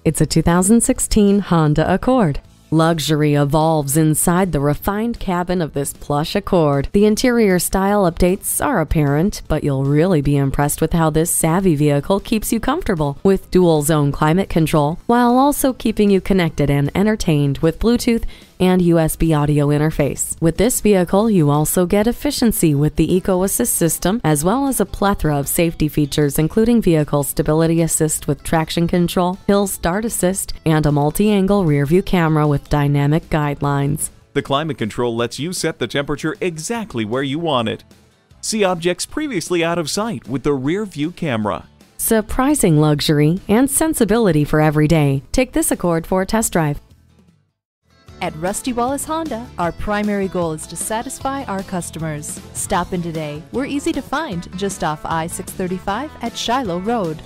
It's a 2016 Honda Accord. Luxury evolves inside the refined cabin of this plush Accord. The interior style updates are apparent, but you'll really be impressed with how this savvy vehicle keeps you comfortable with dual-zone climate control, while also keeping you connected and entertained with Bluetooth and USB audio interface. With this vehicle, you also get efficiency with the Eco Assist system, as well as a plethora of safety features, including vehicle stability assist with traction control, hill start assist, and a multi-angle rear-view camera with dynamic guidelines. The climate control lets you set the temperature exactly where you want it. See objects previously out of sight with the rear-view camera. Surprising luxury and sensibility for every day. Take this Accord for a test drive. At Rusty Wallis Honda, our primary goal is to satisfy our customers. Stop in today. We're easy to find just off I-635 at Shiloh Road.